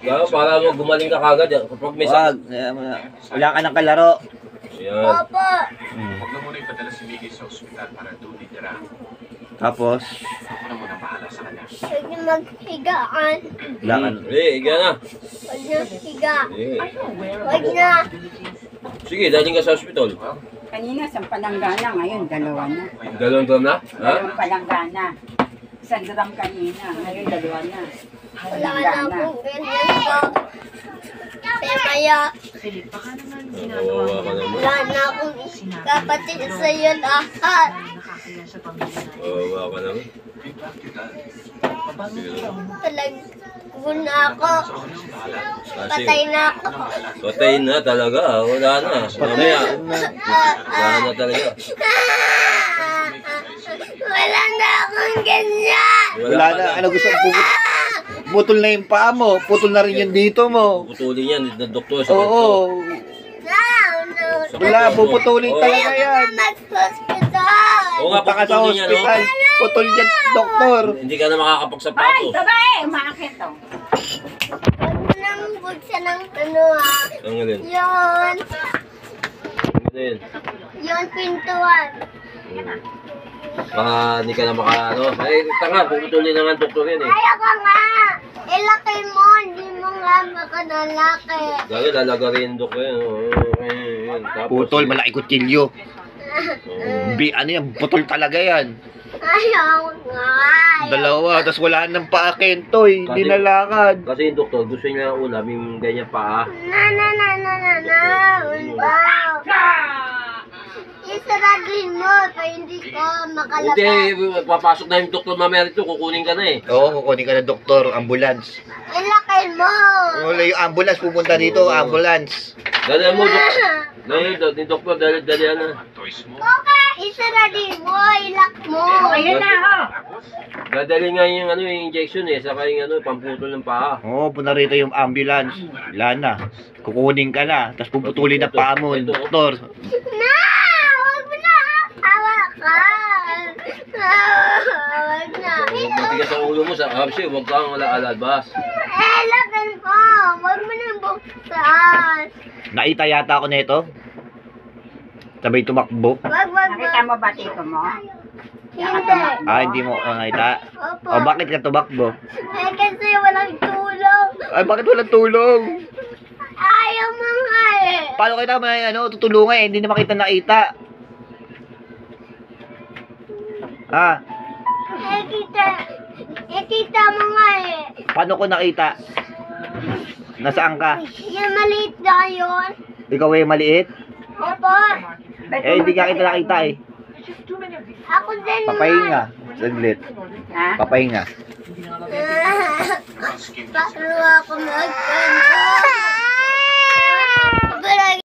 Gano'n, para mo gumaling ka kagad. Kapag may Wag, wala ka ng kalaro. Ayan. Papa. Huwag na muna ipadala si Miggy sa ospital para doon itira. Tapos, Ako na muna bahala sa kanya. Huwag na maghigaan. wala ka. Higa na. Huwag na higa. Eh. Huwag na. Sige, daling ka sa hospital. Kanina, isang palanggana. Ngayon, dalawa na. Dalawang drum na? Ha? Dalawang palanggana. Isang drum kanina. Ngayon, dalawa na. Wala na akong ganyan ko. Maya, Kawawa ka naman. wala na akong kapatid sa'yo lahat. Kawawa ka naman. Talago na ako. Patay na ako. Patay na talaga. Wala na. Mamaya. Wala na talaga. Wala na akong ganyan. Wala na, ano gusto mo? Putol na yung paa mo, putol na rin yung dito mo. Putulin yan. Doktor sa Oo. No. Wala, puputulin talaga yan. Mag-hospital. Oo nga, Punta ka sa puputulin yan. hospital, putol yan, doktor. Hindi ka na makakapagsapatos. Ay, babae! Umakit to. Huwag mo nang buksan ng ano ah. Ang galing. Yun. Ang galing. Yun, pintuan. Baka hindi ka na ano. Ay, tanga. Puputulin na nga doktor yan eh. Kaya ka nga. Ilaki mo, hindi mo nga makanalaki. Dahil lalagarin doktor yan. Yun. Tapos, Putol, malaki kutsilyo. Ano yan, putol talaga yan. Ayaw nga. Dalawa, tapos wala nang paa Kentoy, hindi nalakad. Kasi yung doktor, gusto niya ulam yung ganyan paa. Wow. Isaraduhin mo, pa hindi ko makalabas. Hindi, papasok na yung doktor mamaya rito, kukunin ka na eh. Oo, kukunin ka ng doktor, ambulance. Ilaki mo. Wala yung ambulance, pupunta dito, ambulance. Dali mo, ni doktor, dali ano. Toys mo. Okay, isaraduhin mo, ilak mo. Ayun na, oh. Dadali nga yung ano, yung injection eh, saka yung ano, pamputol ng paa. Oo, punta rito yung ambulance. Wala na. Kukunin ka na, tapos puputulin na paa mo, doktor. Na! Huwag mo na! Hawakan! Huwag na! Matigas ang ulo mo sa absi, huwag kang alabas. Lagan mo! Huwag mo na buksan! Nakita yata ako nito. Sabay tumakbo. Wag! Nakita mo ba tito mo? Hindi! Hindi mo nakita. Opo! O, bakit ka tumakbo? Kasi walang tulong! Ay, bakit walang tulong? Ayaw mo nga eh! Paano kita may tutulungan eh? Hindi naman kita nakita. Kita mo nga eh! Paano ko nakita? Nasaan ka? Yung maliit na yun! Ikaw ay maliit? Opo! Hindi ka kita nakita eh. Ako din Papahinga. Saglit. Ha? Papahinga. Paano ako magkano?